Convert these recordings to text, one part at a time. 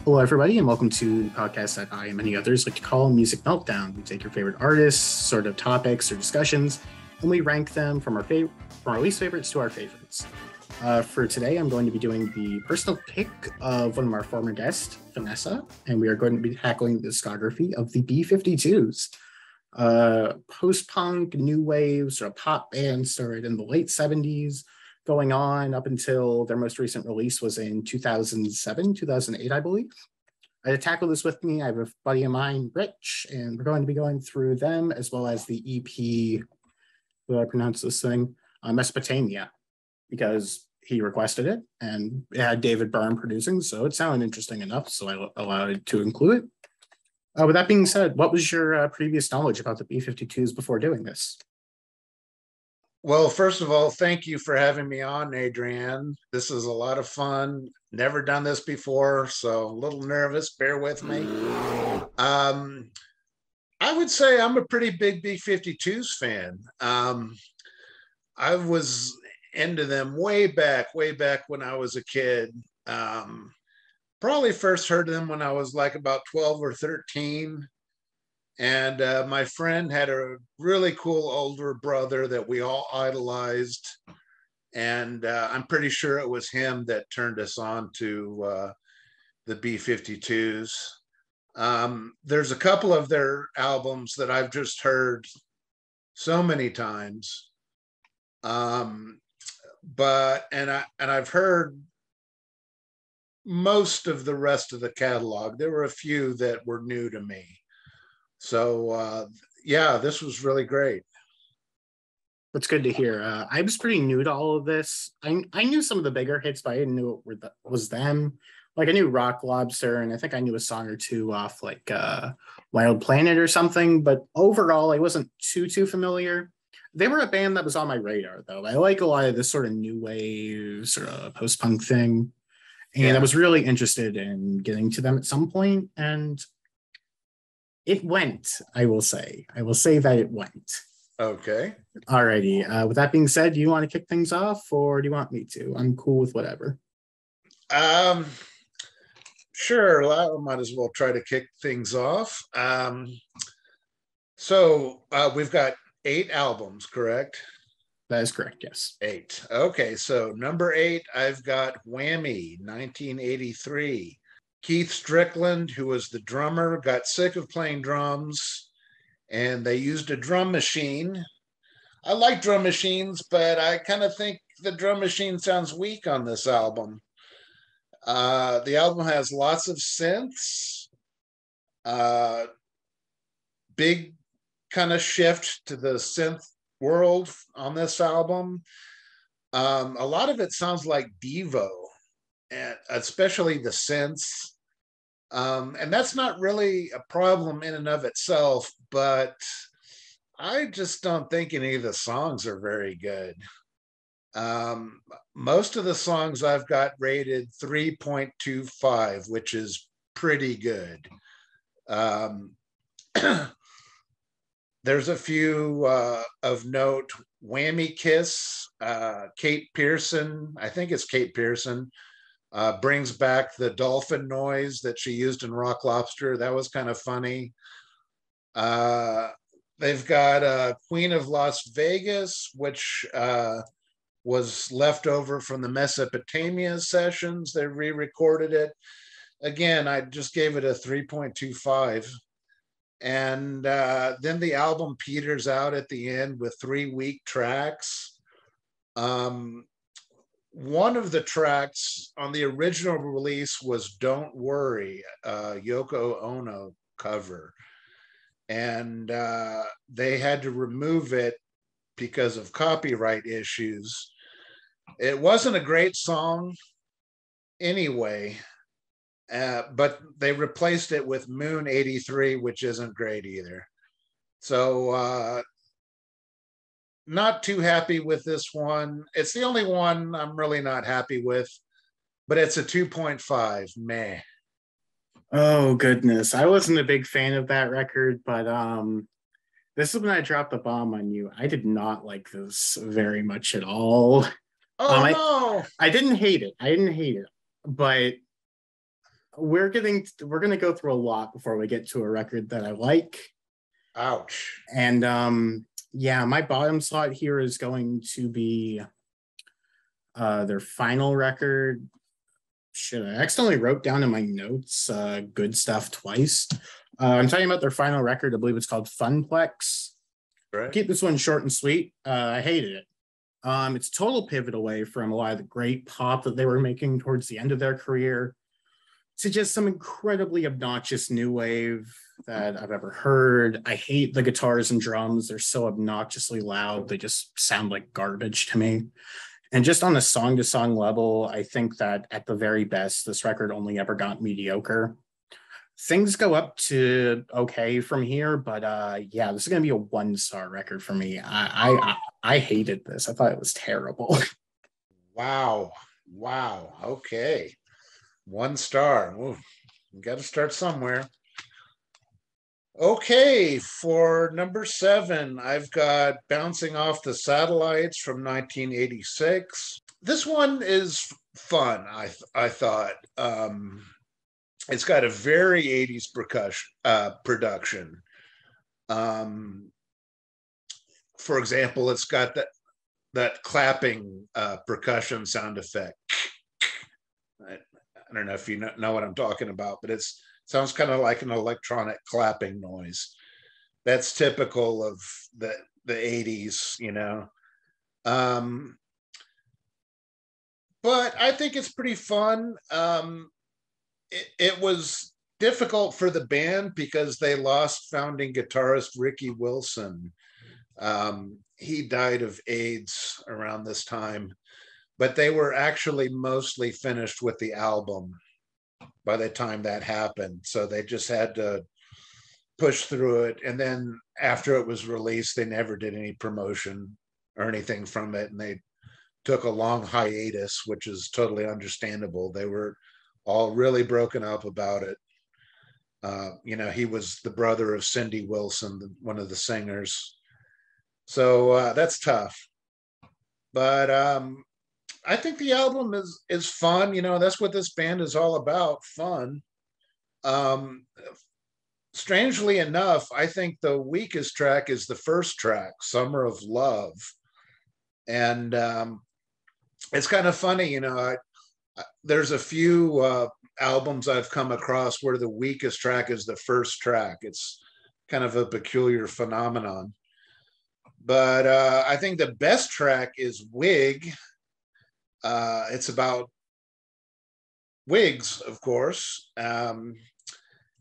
Hello, everybody, and welcome to the podcast that I and many others like to call Music Meltdown. We take your favorite artists, sort of topics or discussions, and we rank them from our least favorites to our favorites. For today, I'm going to be doing the personal pick of one of our former guests, Vanessa, and we are going to be tackling the discography of the B-52's. Post-punk, new wave, sort of pop band started in the late 70s, going on up until their most recent release was in 2007, 2008, I believe. To tackle this with me, I have a buddy of mine, Rich, and we're going to be going through them as well as the EP, do I pronounce this thing? Mesopotamia, because he requested it and it had David Byrne producing, so it sounded interesting enough, so I allowed it to include it. With that being said, what was your previous knowledge about the B-52's before doing this? Well, first of all, thank you for having me on, Adrienne. This is a lot of fun. Never done this before, so a little nervous. Bear with me. I would say I'm a pretty big B-52's fan. I was into them way back when I was a kid. Probably first heard them when I was like about 12 or 13. And my friend had a really cool older brother that we all idolized. And I'm pretty sure it was him that turned us on to the B-52's. There's a couple of their albums that I've just heard so many times. I've heard most of the rest of the catalog. There were a few that were new to me. So, this was really great. That's good to hear. I was pretty new to all of this. I knew some of the bigger hits, but I didn't know it was them. Like I knew Rock Lobster, and I think I knew a song or two off like Wild Planet or something. But overall, I wasn't too familiar. They were a band that was on my radar, though. I like a lot of this sort of new wave, sort of post-punk thing. And I was really interested in getting to them at some point, and it went, I will say. I will say that it went. Okay. Alrighty. With that being said, do you want to kick things off or do you want me to? I'm cool with whatever. Sure. Well, I might as well try to kick things off. So we've got 8 albums, correct? That is correct, yes. 8. Okay, so number 8, I've got Whammy, 1983. Keith Strickland, who was the drummer, got sick of playing drums, and they used a drum machine. I like drum machines, but I kind of think the drum machine sounds weak on this album. The album has lots of synths, big kind of shift to the synth world on this album. A lot of it sounds like Devo, and especially the synths. And that's not really a problem in and of itself, but I just don't think any of the songs are very good. Most of the songs I've got rated 3.25, which is pretty good. There's a few of note. Whammy Kiss, Kate Pearson, I think it's Kate Pearson, brings back the dolphin noise that she used in Rock Lobster. That was kind of funny. They've got Queen of Las Vegas, which was left over from the Mesopotamia sessions. They re-recorded it. Again, I just gave it a 3.25. And then the album peters out at the end with 3 weak tracks. One of the tracks on the original release was Don't Worry, Yoko Ono cover. And they had to remove it because of copyright issues. It wasn't a great song anyway, but they replaced it with Moon 83, which isn't great either. So not too happy with this one. It's the only one I'm really not happy with, but it's a 2.5. Meh. Oh, goodness. I wasn't a big fan of that record, but this is when I dropped the bomb on you. I did not like this very much at all. Oh, no. I didn't hate it. But we're gonna go through a lot before we get to a record that I like. Ouch. And yeah, my bottom slot here is going to be their final record. Shit, I accidentally wrote down in my notes Good Stuff twice. I'm talking about their final record. I believe it's called Funplex. Right. Keep this one short and sweet. I hated it. It's a total pivot away from a lot of the great pop that they were making towards the end of their career to just some incredibly obnoxious new wave that I've ever heard. I hate the guitars and drums. They're so obnoxiously loud. They just sound like garbage to me. And just on a song-to-song level, I think that at the very best, this record only ever got mediocre. Things go up to okay from here, but yeah, this is gonna be a 1-star record for me. I hated this. I thought it was terrible. Wow. Okay. 1 star. Ooh, you got to start somewhere. Okay, for number 7, I've got Bouncing Off the Satellites from 1986. This one is fun, I thought. It's got a very 80s production. For example, it's got that clapping percussion sound effect. I don't know if you know what I'm talking about, but it sounds kind of like an electronic clapping noise. That's typical of the 80s, you know. But I think it's pretty fun. It was difficult for the band because they lost founding guitarist Ricky Wilson. He died of AIDS around this time, but they were actually mostly finished with the album by the time that happened. So they just had to push through it. And then after it was released, they never did any promotion or anything from it. And they took a long hiatus, which is totally understandable. They were all really broken up about it. You know, he was the brother of Cindy Wilson, one of the singers. So that's tough. But I think the album is fun. You know, that's what this band is all about, fun. Strangely enough, I think the weakest track is the first track, Summer of Love. And it's kind of funny, you know, there's a few albums I've come across where the weakest track is the first track. It's kind of a peculiar phenomenon. But I think the best track is Wig. It's about wigs, of course. And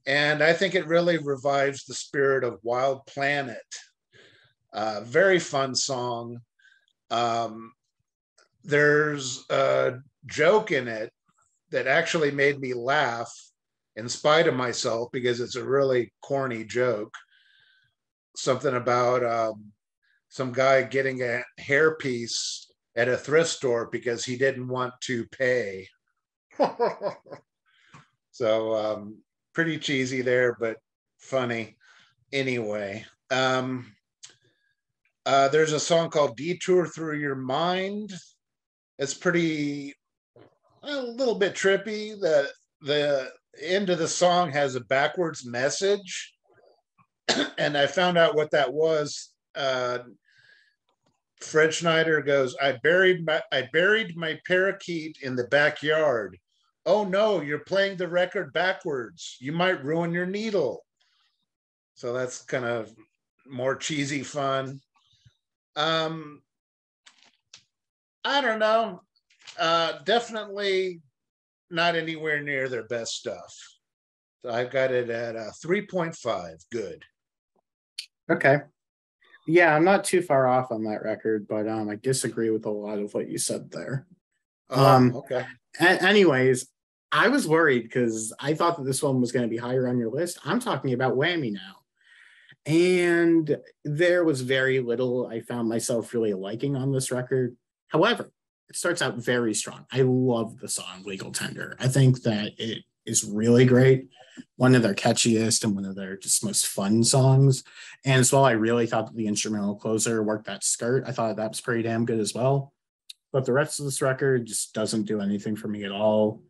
I think it really revives the spirit of Wild Planet. Very fun song. There's a joke in it that actually made me laugh in spite of myself because it's a really corny joke. Something about some guy getting a hairpiece at a thrift store because he didn't want to pay. So pretty cheesy there, but funny anyway. There's a song called Detour Through Your Mind. It's pretty, a little bit trippy. The end of the song has a backwards message. And I found out what that was. Fred Schneider goes, I buried my parakeet in the backyard. Oh no, you're playing the record backwards. You might ruin your needle. So that's kind of more cheesy fun. I don't know. Definitely not anywhere near their best stuff. So I've got it at 3.5. Good. Okay. Yeah, I'm not too far off on that record, but I disagree with a lot of what you said there. Okay. Anyways, I was worried because I thought that this one was going to be higher on your list. I'm talking about Whammy now. And there was very little I found myself really liking on this record. However, it starts out very strong. I love the song Legal Tender. I think that it is really great. One of their catchiest and one of their just most fun songs. And as well, I really thought that the instrumental closer, Work That Skirt, I thought that was pretty damn good as well. But the rest of this record just doesn't do anything for me at all.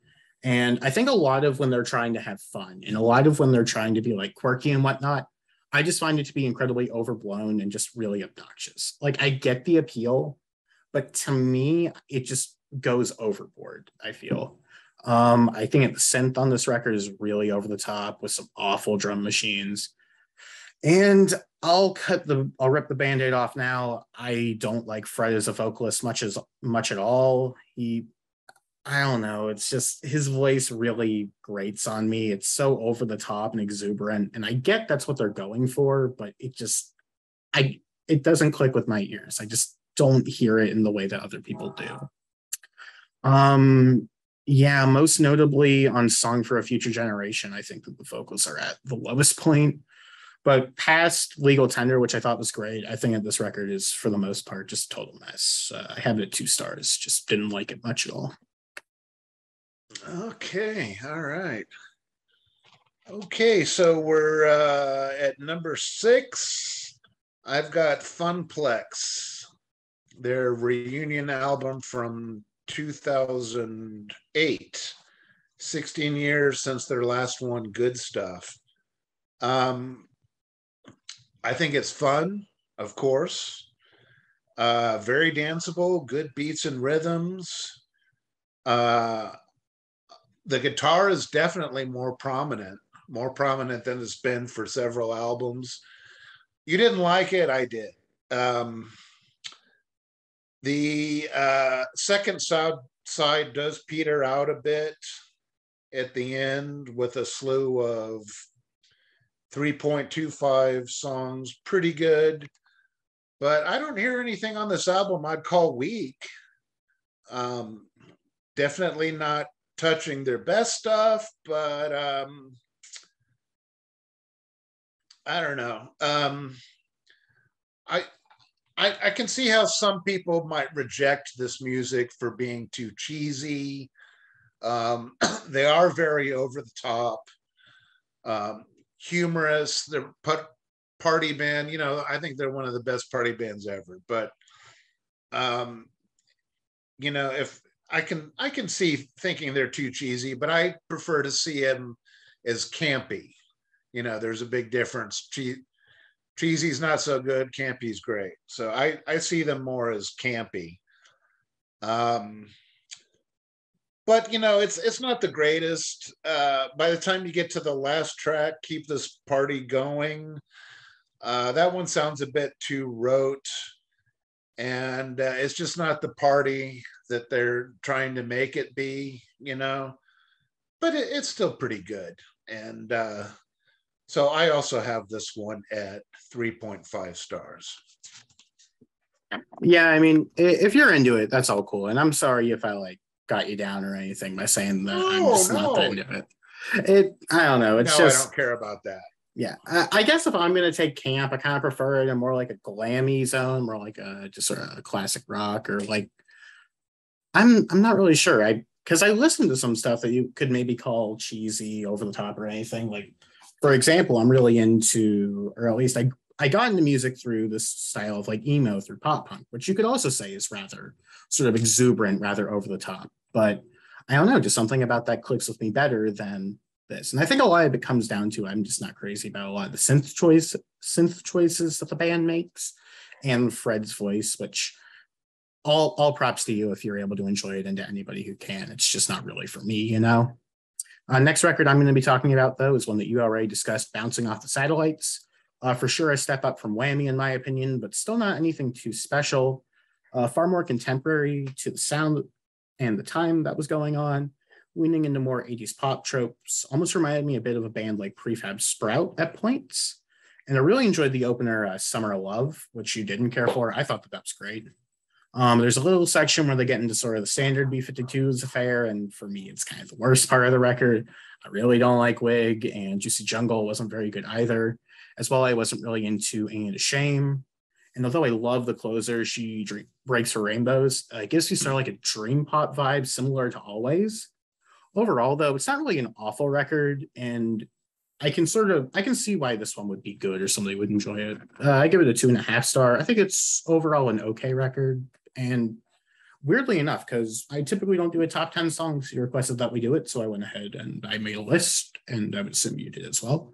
And I think a lot of when they're trying to have fun and a lot of when they're trying to be like quirky and whatnot, I just find it to be incredibly overblown and just really obnoxious. Like I get the appeal, but to me, it just goes overboard, I feel. I think the synth on this record is really over the top with some awful drum machines. And I'll rip the band-aid off now. I don't like Fred as a vocalist much at all. I don't know, it's just his voice really grates on me. It's so over the top and exuberant. And I get that's what they're going for, but it doesn't click with my ears. I just don't hear it in the way that other people do. Yeah, most notably on Song for a Future Generation, I think that the vocals are at the lowest point. But past Legal Tender, which I thought was great, I think that this record is, for the most part, just a total mess. I have it at 2 stars. Just didn't like it much at all. Okay, all right. Okay, so we're at number 6. I've got Funplex, their reunion album from 2008. 16 years since their last one, Good Stuff. I think it's fun, of course. Very danceable, good beats and rhythms. The guitar is definitely more prominent than it's been for several albums. You didn't like it, I did. The second side does peter out a bit at the end with a slew of 3.25 songs, pretty good. But I don't hear anything on this album I'd call weak. Definitely not touching their best stuff, but I don't know. I can see how some people might reject this music for being too cheesy. They are very over the top, humorous. They're party band. You know, I think they're one of the best party bands ever. But you know, if I can see thinking they're too cheesy, but I prefer to see them as campy. You know, there's a big difference. Cheesy's not so good, campy's great. So I see them more as campy. But you know, it's not the greatest. By the time you get to the last track, Keep This Party Going, that one sounds a bit too rote, and it's just not the party that they're trying to make it be, you know. But it's still pretty good. And so I also have this one at 3.5 stars. Yeah, I mean, if you're into it, that's all cool. And I'm sorry if I like got you down or anything by saying that I'm just not that into it. I don't know. It's just, I don't care about that. Yeah, I guess if I'm gonna take camp, I kind of prefer it in more like a glammy zone, more like a just sort of a classic rock, or like I'm not really sure. Because I listened to some stuff that you could maybe call cheesy, over the top, or anything. Like, for example, I'm really into, or at least I got into music through this style of like emo through pop punk, which you could also say is rather sort of exuberant, rather over the top. But I don't know, just something about that clicks with me better than this. And I think a lot of it comes down to I'm just not crazy about a lot of the synth choices that the band makes, and Fred's voice, which all props to you if you're able to enjoy it, and to anybody who can. It's just not really for me, you know. Next record I'm going to be talking about, though, is one that you already discussed, Bouncing Off the Satellites. For sure a step up from Whammy, in my opinion, but still not anything too special. Far more contemporary to the sound and the time that was going on, leaning into more 80s pop tropes. Almost reminded me a bit of a band like Prefab Sprout at points. And I really enjoyed the opener, Summer of Love, which you didn't care for. I thought that was great. There's a little section where they get into sort of the standard B-52's affair, and for me, it's kind of the worst part of the record. I really don't like Wig, and Juicy Jungle wasn't very good either. As well, I wasn't really into Ain't It a Shame. And although I love the closer, She Breaks Her Rainbows, it gives me sort of like a dream pop vibe, similar to Always. Overall, though, it's not really an awful record, and I can see why this one would be good or somebody would enjoy it. I give it a 2.5 star. I think it's overall an okay record. And weirdly enough, because I typically don't do a top 10 songs, you requested that we do it. So I went ahead and I made a list, and I would assume you did as well.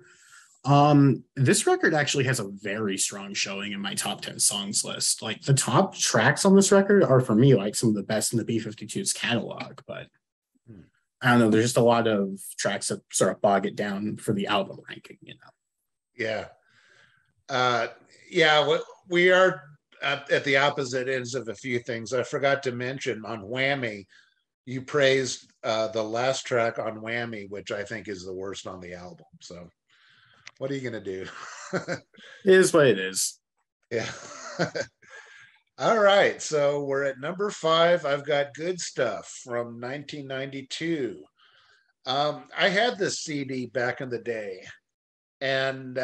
This record actually has a very strong showing in my top 10 songs list. Like the top tracks on this record are for me like some of the best in the B-52's catalog, but I don't know, there's just a lot of tracks that sort of bog it down for the album ranking, you know. Yeah. Yeah, we are at the opposite ends of a few things. I forgot to mention on Whammy, you praised the last track on Whammy, which I think is the worst on the album. So what are you going to do? It is what it is. Yeah. All right. So we're at number 5. I've got Good Stuff from 1992. I had this CD back in the day, and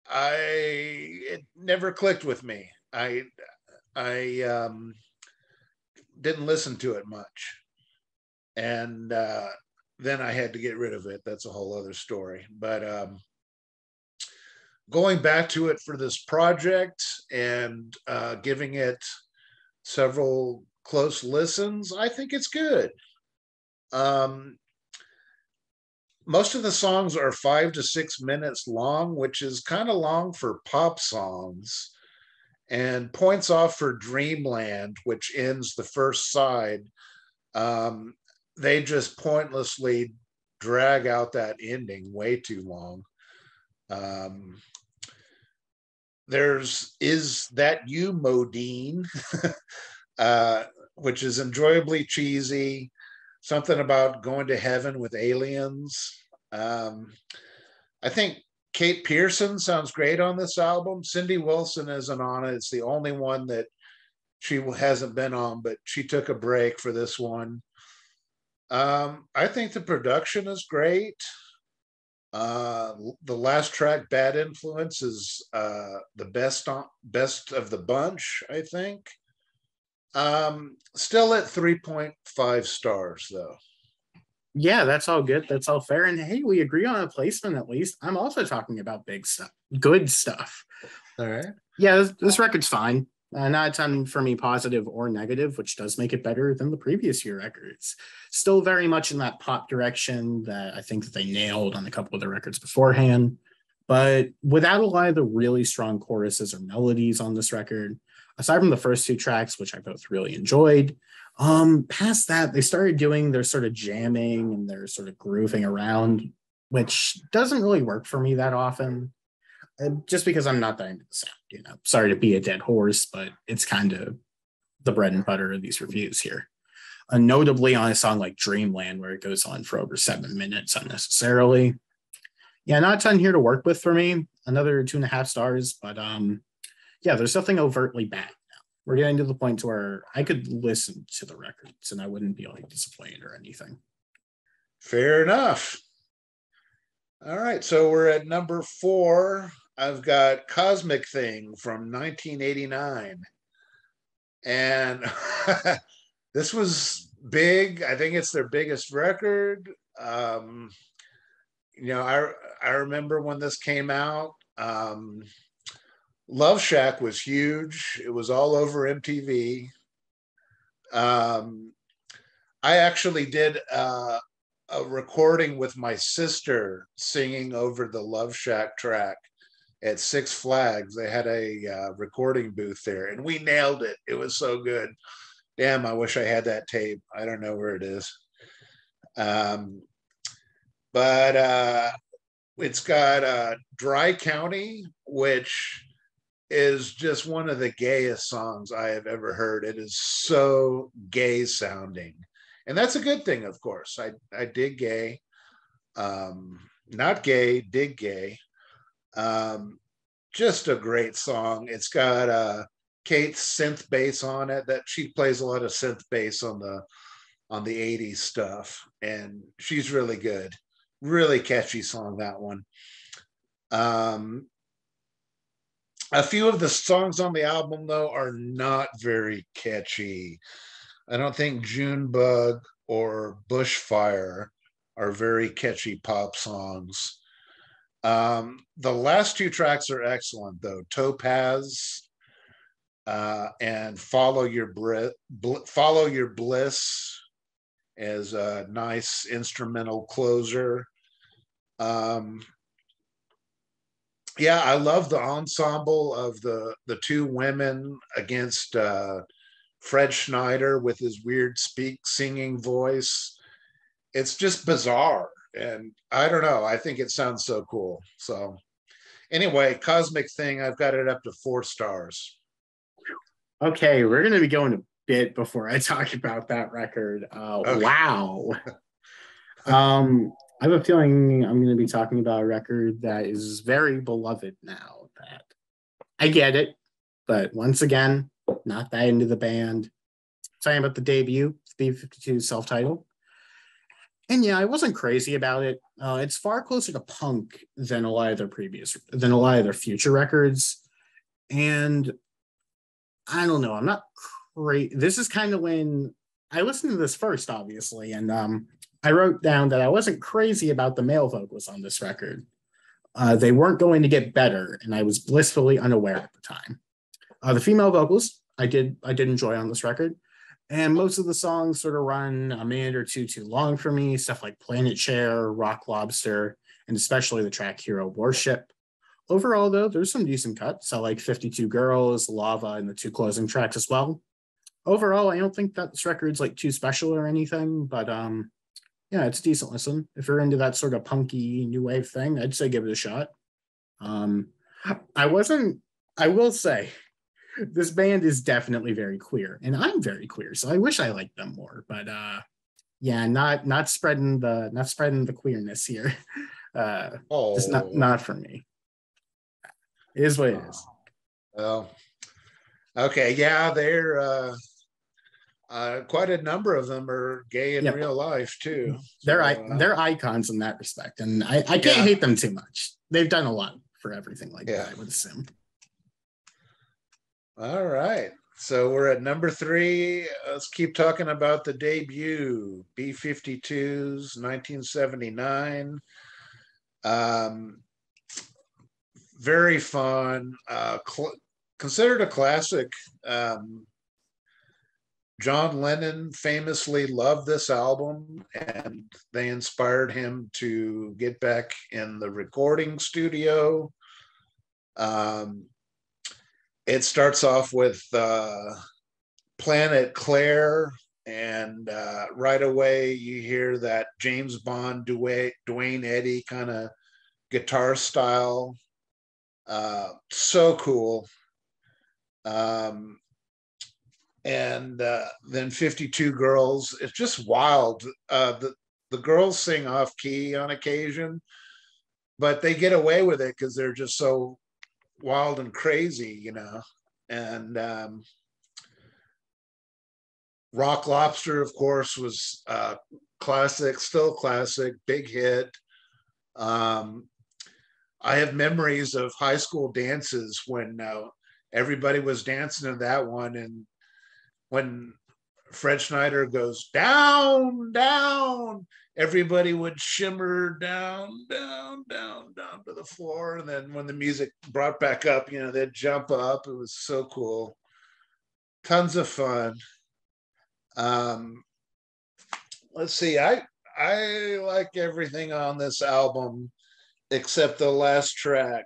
it never clicked with me. I didn't listen to it much, and then I had to get rid of it. That's a whole other story. But going back to it for this project and giving it several close listens, I think it's good. Most of the songs are 5 to 6 minutes long, which is kind of long for pop songs, and points off for Dreamland, which ends the first side. They just pointlessly drag out that ending way too long. There's Is That You, Modine, which is enjoyably cheesy. Something about going to heaven with aliens. I think Kate Pearson sounds great on this album. Cindy Wilson isn't on it. It's the only one that she hasn't been on, but she took a break for this one. I think the production is great. The last track, Bad Influence, is the best of the bunch, I think. Still at 3.5 stars, though. Yeah, that's all good. That's all fair. And hey, we agree on a placement at least. I'm also talking about big stuff, good stuff. All right. Yeah, this record's fine. Not a ton for me, positive or negative, which does make it better than the previous year records. Still very much in that pop direction that I think that they nailed on a couple of the records beforehand, but without a lot of the really strong choruses or melodies on this record. Aside from the first 2 tracks, which I both really enjoyed, past that, they started doing their sort of jamming and their sort of grooving around, which doesn't really work for me that often. Just because I'm not that into the sound, you know. Sorry to be a dead horse, but it's kind of the bread and butter of these reviews here. Notably on a song like Dreamland, where it goes on for over 7 minutes unnecessarily. Yeah, not a ton here to work with for me. Another 2.5 stars, but yeah, there's nothing overtly bad now. We're getting to the point to where I could listen to the records and I wouldn't be like disappointed or anything. Fair enough. All right, so we're at number 4. I've got Cosmic Thing from 1989. And this was big. I think it's their biggest record. You know, I remember when this came out. Love Shack was huge. It was all over MTV. I actually did a recording with my sister singing over the Love Shack track at Six Flags. They had a recording booth there, and we nailed it. It was so good. Damn, I wish I had that tape. I don't know where it is. But it's got Dry County, which is just one of the gayest songs I have ever heard. It is so gay sounding. And that's a good thing, of course. I dig gay. Not gay, dig gay. Just a great song. It's got Kate's synth bass on it. That she plays a lot of synth bass on the 80s stuff. And she's really good. Really catchy song, that one. A few of the songs on the album, though, are not very catchy. I don't think Junebug or Bushfire are very catchy pop songs. The last 2 tracks are excellent, though. Topaz and Follow Your Bliss as a nice instrumental closer. Yeah, I love the ensemble of the two women against Fred Schneider with his weird singing voice. It's just bizarre, and I don't know. I think it sounds so cool. So anyway, Cosmic Thing, I've got it up to 4 stars. Okay, we're going to be going a bit before I talk about that record. Okay. Wow. I have a feeling I'm going to be talking about a record that is very beloved now. That I get it, but once again, not that into the band. Talking about the debut, B-52's self-titled. And yeah, I wasn't crazy about it. It's far closer to punk than a lot of their future records. And I don't know, I'm not crazy. This is kind of when I listened to this first, obviously, and I wrote down that I wasn't crazy about the male vocals on this record. They weren't going to get better, and I was blissfully unaware at the time. The female vocals, I did enjoy on this record. And most of the songs sort of run a minute or two too long for me. Stuff like Planet Chair, Rock Lobster, and especially the track Hero Warship. Overall, though, there's some decent cuts. I like 52 Girls, Lava, and the 2 closing tracks as well. Overall, I don't think that this record's like too special or anything, but yeah, it's a decent listen. If you're into that sort of punky new wave thing, I'd say give it a shot. I will say, this band is definitely very queer, and I'm very queer, so I wish I liked them more. But yeah, not spreading the queerness here. Just not for me. It is what it is. Well, okay, yeah, they're quite a number of them are gay in real life too. They're icons in that respect, and I can't hate them too much. They've done a lot for everything like that, I would assume. All right. So we're at number 3. Let's keep talking about the debut, B-52's 1979. Very fun. Considered a classic. John Lennon famously loved this album, and they inspired him to get back in the recording studio. It starts off with Planet Claire, and right away you hear that James Bond, Dwayne Eddy kind of guitar style. So cool. And then 52 Girls. It's just wild. The girls sing off key on occasion, but they get away with it because they're just so wild and crazy, you know. And Rock Lobster, of course, was classic, still classic, big hit. I have memories of high school dances when everybody was dancing to that one, and when Fred Schneider goes down, down, everybody would shimmer down, down, down, down to the floor. And then when the music brought back up, you know, they'd jump up. It was so cool. Tons of fun. Let's see. I like everything on this album except the last track,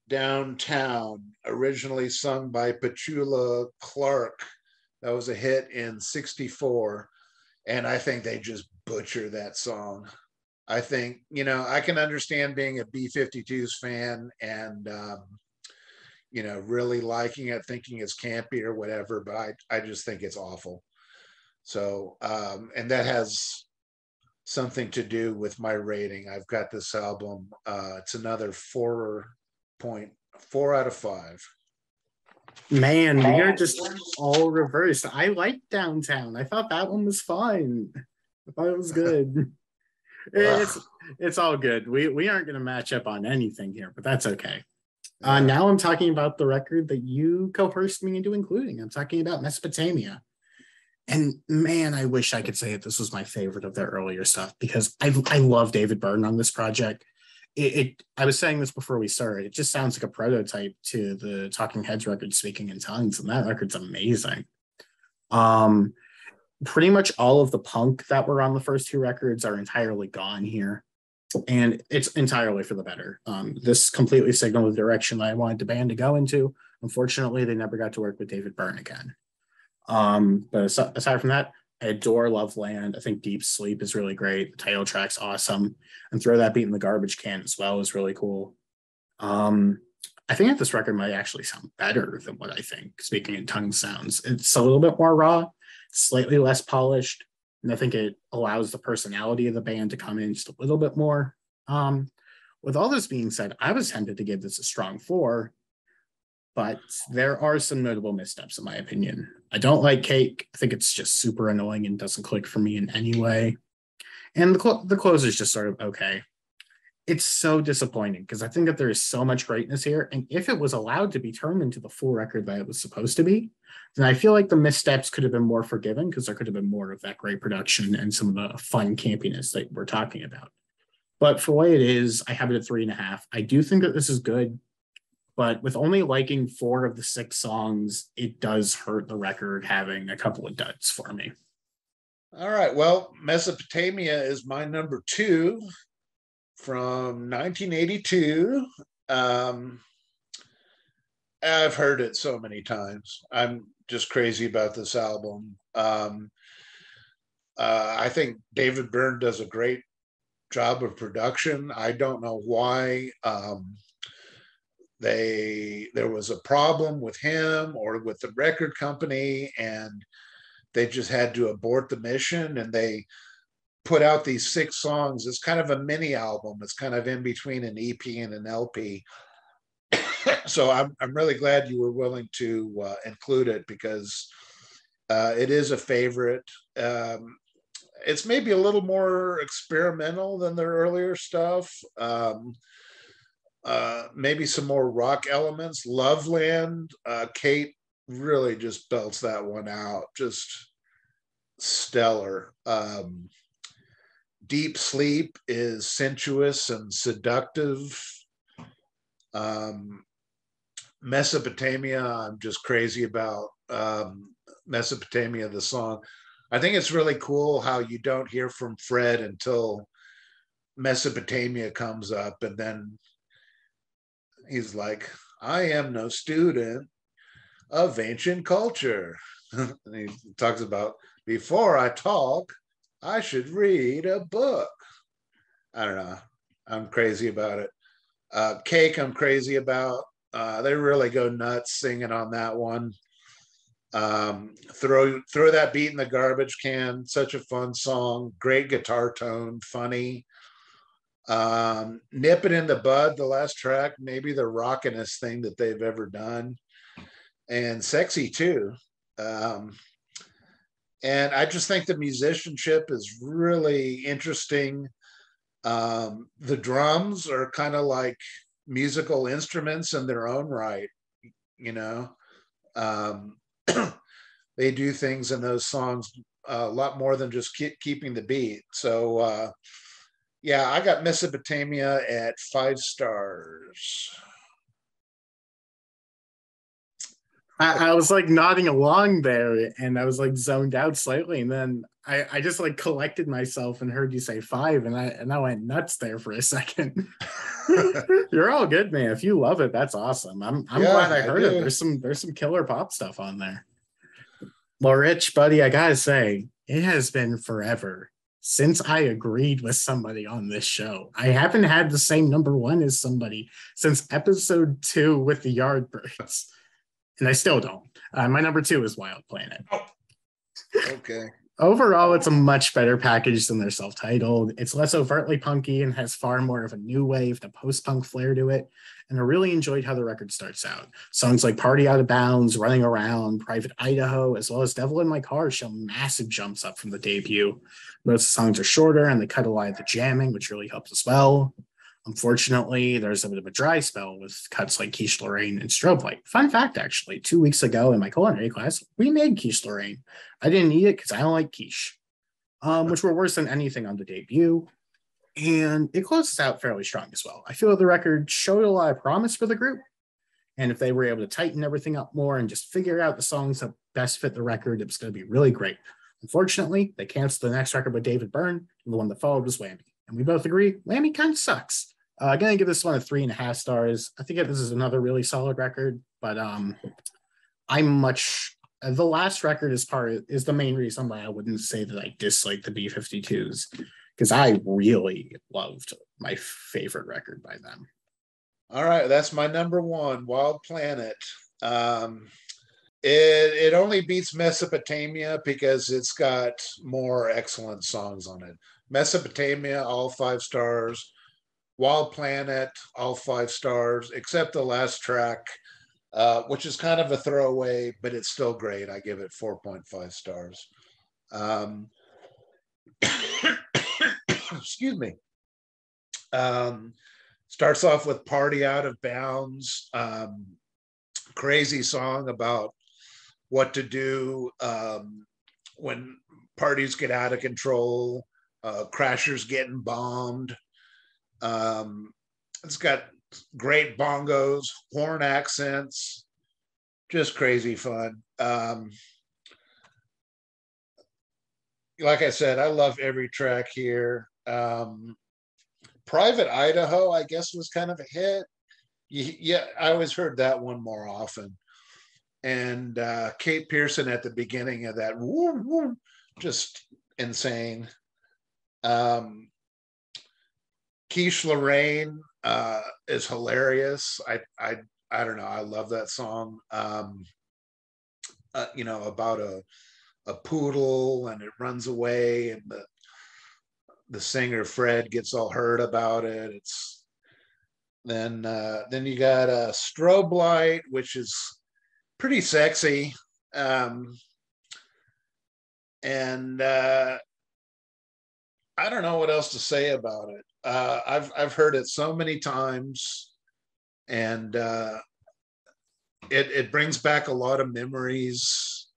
Downtown, originally sung by Petula Clark. That was a hit in *64. And I think they just butcher that song. I think, you know, I can understand being a B-52's fan and, you know, really liking it, thinking it's campy or whatever, but I just think it's awful. So, and that has something to do with my rating. I've got this album. It's another 4.4 out of 5. Man, we are just all reversed. I like Downtown. I thought that one was fun. I thought it was good. It's all good. We aren't going to match up on anything here, but that's okay. Now I'm talking about the record that you coerced me into including. I'm talking about Mesopotamia. And man, I wish I could say that this was my favorite of their earlier stuff, because I love David Byrne on this project. I was saying this before we started, it just sounds like a prototype to the Talking Heads record, Speaking in Tongues, and that record's amazing. Pretty much all of the punk that were on the first two records are entirely gone here, and it's entirely for the better. This completely signaled the direction I wanted the band to go into. Unfortunately, they never got to work with David Byrne again. But aside from that, I adore Loveland. I think Deep Sleep is really great. The title track's awesome. And Throw That Beat in the Garbage Can as well is really cool. I think that this record might actually sound better than what I think Speaking in Tongues sounds. It's a little bit more raw, slightly less polished, and I think it allows the personality of the band to come in just a little bit more. With all this being said, I was tempted to give this a strong 4, but there are some notable missteps in my opinion. I don't like Cake. I think it's just super annoying and doesn't click for me in any way. And the close is just sort of okay. It's so disappointing because I think that there is so much greatness here. And if it was allowed to be turned into the full record that it was supposed to be, then I feel like the missteps could have been more forgiven because there could have been more of that great production and some of the fun campiness that we're talking about. But for what it is, I have it at 3.5. I do think that this is good, but with only liking 4 of the 6 songs, it does hurt the record having a couple of duds for me. All right. Well, Mesopotamia is my number 2 from 1982. I've heard it so many times. I'm just crazy about this album. I think David Byrne does a great job of production. I don't know why there was a problem with him or with the record company, and they just had to abort the mission, and they put out these 6 songs. It's kind of a mini album. It's kind of in between an EP and an LP. So I'm really glad you were willing to include it because it is a favorite. It's maybe a little more experimental than their earlier stuff. Maybe some more rock elements. Loveland, Kate really just belts that one out. Just stellar. Deep Sleep is sensuous and seductive. Mesopotamia, I'm just crazy about. Mesopotamia, the song. I think it's really cool how you don't hear from Fred until Mesopotamia comes up, and then he's like, I am no student of ancient culture. And he talks about, before I talk, I should read a book. I don't know. I'm crazy about it. Cake, I'm crazy about. They really go nuts singing on that one. Throw That Beat in the Garbage Can. Such a fun song. Great guitar tone. Funny. Nip It in the Bud, the last track, maybe the rockinest thing that they've ever done. And Sexy too. And I just think the musicianship is really interesting. The drums are kind of like musical instruments in their own right, you know. They do things in those songs a lot more than just keeping the beat. So yeah, I got Mesopotamia at 5 stars. I was like nodding along there and I was like zoned out slightly, and then I just like collected myself and heard you say 5, and I went nuts there for a second. You're all good, man. If you love it, that's awesome. I'm glad I heard it. There's some killer pop stuff on there. Well, Rich, buddy, I gotta say, it has been forever since I agreed with somebody on this show. I haven't had the same number 1 as somebody since episode 2 with the Yardbirds. And I still don't. My number 2 is Wild Planet. Oh. Okay. Overall, it's a much better package than their self-titled. It's less overtly punky and has far more of a new wave to post-punk flair to it. And I really enjoyed how the record starts out. Songs like Party Out of Bounds, Running Around, Private Idaho, as well as Devil in My Car show massive jumps up from the debut. Most of the songs are shorter and they cut a lot of the jamming, which really helps as well. Unfortunately, there's a bit of a dry spell with cuts like Quiche Lorraine and Strobe Light. Fun fact, actually, 2 weeks ago in my culinary class, we made Quiche Lorraine. I didn't eat it because I don't like quiche, which were worse than anything on the debut. And it closes out fairly strong as well. I feel the record showed a lot of promise for the group. And if they were able to tighten everything up more and just figure out the songs that best fit the record, it was going to be really great. Unfortunately, they canceled the next record with David Byrne, and the one that followed was Whammy. And we both agree, Whammy kind of sucks. I'm going to give this one a 3.5 stars. I think this is another really solid record, but the last record is the main reason why I wouldn't say that I dislike the B-52's, because I really loved my favorite record by them. All right, that's my number one, Wild Planet. It only beats Mesopotamia because it's got more excellent songs on it. Mesopotamia, all 5 stars. Wild Planet, all 5 stars, except the last track, which is kind of a throwaway, but it's still great. I give it 4.5 stars. Excuse me. Starts off with Party Out of Bounds. Crazy song about what to do when parties get out of control, crashers getting bombed. It's got great bongos, horn accents, just crazy fun. Like I said, I love every track here. Private Idaho, I guess, was kind of a hit. Yeah, I always heard that one more often. And Kate Pearson at the beginning of that, woo, woo, just insane. Quiche Lorraine is hilarious. I don't know. I love that song. About a poodle and it runs away, and the singer Fred gets all hurt about it. It's then you got a Strobe Light, which is pretty sexy. And I don't know what else to say about it. I've heard it so many times, and it brings back a lot of memories,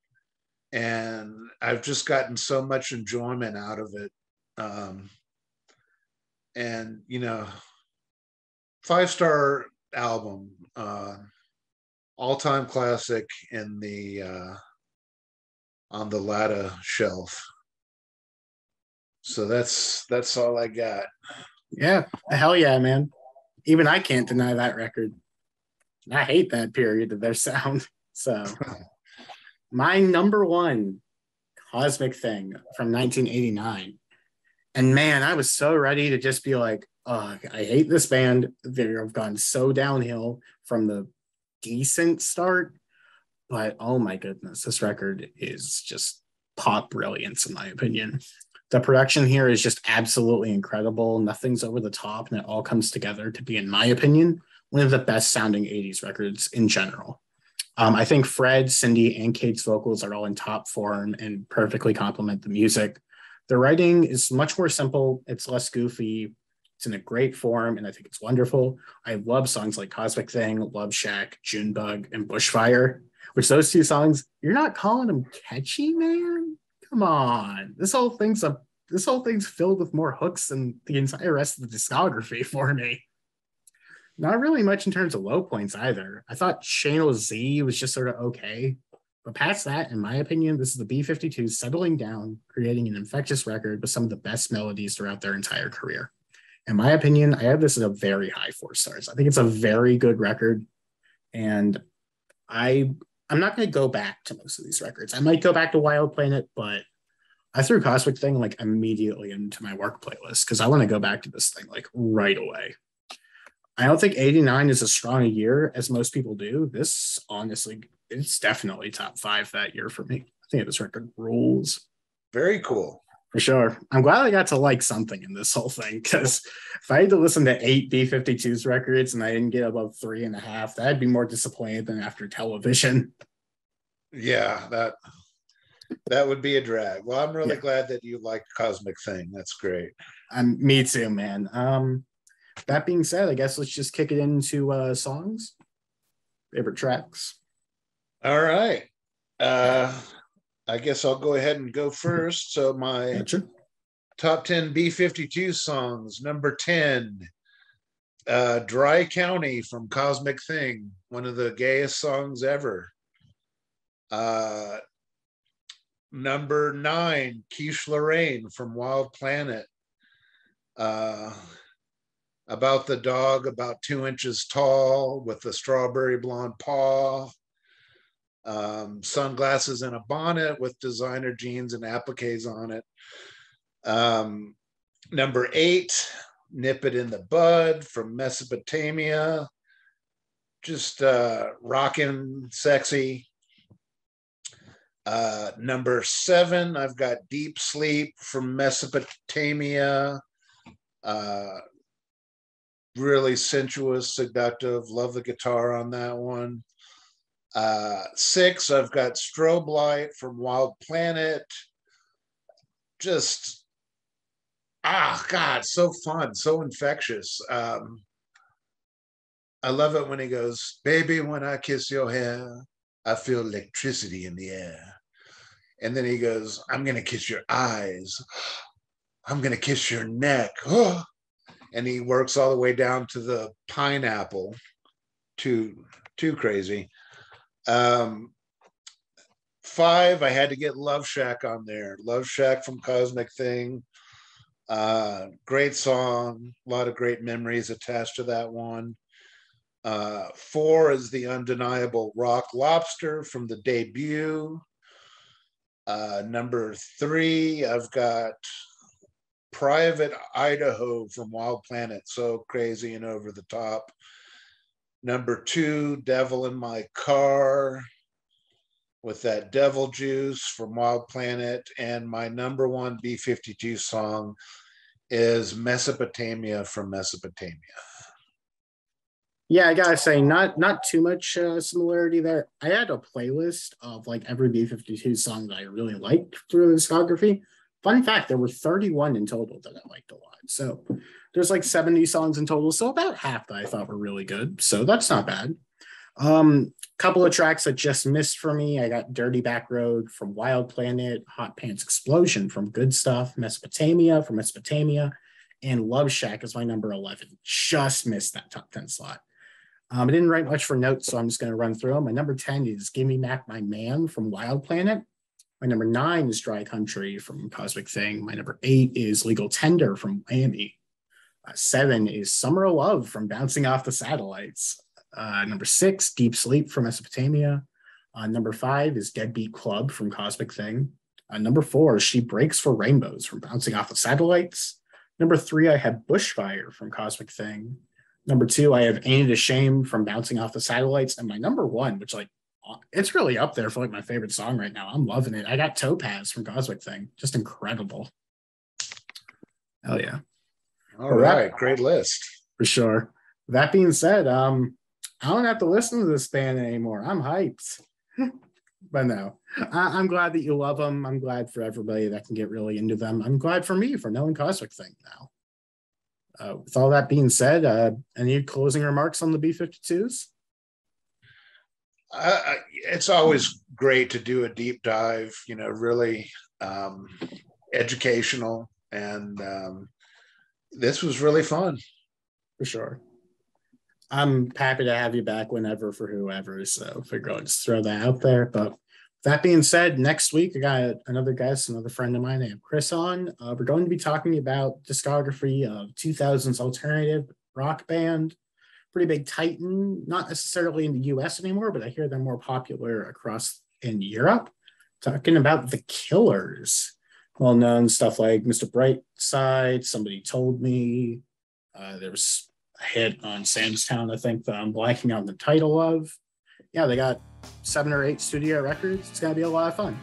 and I've just gotten so much enjoyment out of it. And 5-star album, all-time classic in the on the Lada shelf. So that's all I got. Yeah, hell yeah, man. Even I can't deny that record. I hate that period of their sound. So my number one, Cosmic Thing from 1989. And man, I was so ready to just be like, oh, I hate this band. They've gone so downhill from the decent start. But oh my goodness, this record is just pop brilliance, in my opinion. The production here is just absolutely incredible. Nothing's over the top, and it all comes together to be, in my opinion, one of the best sounding 80s records in general. I think Fred, Cindy, and Kate's vocals are all in top form and perfectly complement the music. The writing is much more simple. It's less goofy. It's in a great form, and I think it's wonderful. I love songs like Cosmic Thing, Love Shack, Junebug, and Bushfire, which those 2 songs, you're not calling them catchy, man? Come on. This whole thing's filled with more hooks than the entire rest of the discography for me. Not really much in terms of low points either. I thought Channel Z was just sort of okay. But past that, in my opinion, this is the B-52's settling down, creating an infectious record with some of the best melodies throughout their entire career. In my opinion, I have this at a very high 4 stars. I think it's a very good record. And I'm not going to go back to most of these records. I might go back to Wild Planet, but I threw Cosmic Thing like immediately into my work playlist because I want to go back to this thing like right away. I don't think 89 is as strong a year as most people do. This, honestly, it's definitely top 5 that year for me. I think this record rules. Very cool. For sure. I'm glad I got to like something in this whole thing, because if I had to listen to 8 B-52's records and I didn't get above 3.5, that'd be more disappointed than After Television. Yeah, that would be a drag. Well, I'm really glad that you like Cosmic Thing. That's great. Me too, man. That being said, I guess let's just kick it into songs. Favorite tracks. All right. I guess I'll go ahead and go first. So my Top 10 B-52 songs. Number 10, Dry County from Cosmic Thing, one of the gayest songs ever. Number 9, Quiche Lorraine from Wild Planet. About the dog about 2 inches tall with a strawberry blonde paw. Sunglasses and a bonnet with designer jeans and appliques on it. Number 8, Nip It in the Bud from Mesopotamia. Just rocking, sexy. Number 7, I've got Deep Sleep from Mesopotamia. Really sensuous, seductive. Love the guitar on that one. 6, I've got Strobe Light from Wild Planet. Just, God, so fun, so infectious. I love it when he goes, baby, when I kiss your hair, I feel electricity in the air. And then he goes, I'm going to kiss your eyes. I'm going to kiss your neck. Oh. And he works all the way down to the pineapple. Too crazy. 5, I had to get Love Shack on there. Love Shack from Cosmic Thing. Great song. A lot of great memories attached to that one. 4 is the undeniable Rock Lobster from the debut. Number 3, I've got Private Idaho from Wild Planet. So crazy and over the top. Number 2, Devil in My Car with that devil juice from Wild Planet. And my number 1 B-52 song is Mesopotamia from Mesopotamia. Yeah, I gotta say, not too much similarity there. I had a playlist of like every B-52 song that I really liked through the discography. Fun fact, there were 31 in total that I liked a lot. So there's like 70 songs in total. So about half that I thought were really good. So that's not bad. Couple of tracks that just missed for me. I got Dirty Back Road from Wild Planet, Hot Pants Explosion from Good Stuff, Mesopotamia from Mesopotamia, and Love Shack is my number 11. Just missed that top 10 slot. I didn't write much for notes, so I'm just going to run through them. My number 10 is Give Me Back My Man from Wild Planet. My number 9 is Dry Country from Cosmic Thing. My number 8 is Legal Tender from Whammy. 7 is Summer of Love from Bouncing Off the Satellites. Number 6, Deep Sleep from Mesopotamia. Number 5 is Deadbeat Club from Cosmic Thing. Number 4, She Breaks for Rainbows from Bouncing Off the Satellites. Number 3, I have Bushfire from Cosmic Thing. Number 2, I have Ain't It a Shame from Bouncing Off the Satellites. And my number 1, which like, it's really up there for like my favorite song right now. I'm loving it. I got Topaz from Cosmic Thing. Just incredible. Hell yeah. All right. Great list. For sure. That being said, I don't have to listen to this band anymore. I'm hyped. But no, I'm glad that you love them. I'm glad for everybody that can get really into them. I'm glad for me for knowing Cosmic Thing now. With all that being said, any closing remarks on the B-52's? It's always great to do a deep dive, really educational. And this was really fun. For sure. I'm happy to have you back whenever for whoever. So figure I'll just throw that out there. But that being said, next week I got another guest, another friend of mine named Chris on. We're going to be talking about discography of 2000s alternative rock band. Pretty big titan, not necessarily in the US anymore, but I hear they're more popular across in Europe. Talking about the Killers. Well-known stuff like Mr. Brightside, Somebody Told Me. There's a hit on Sam's Town, I think, that I'm blanking on the title of. Yeah, they got 7 or 8 studio records. It's going to be a lot of fun.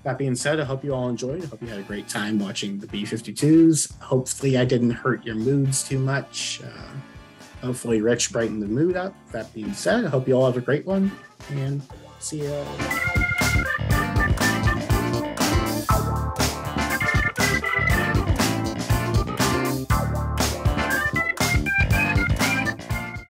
That being said, I hope you all enjoyed. I hope you had a great time watching the B-52's. Hopefully I didn't hurt your moods too much. Hopefully Rich brightened the mood up. That being said, I hope you all have a great one, and see you.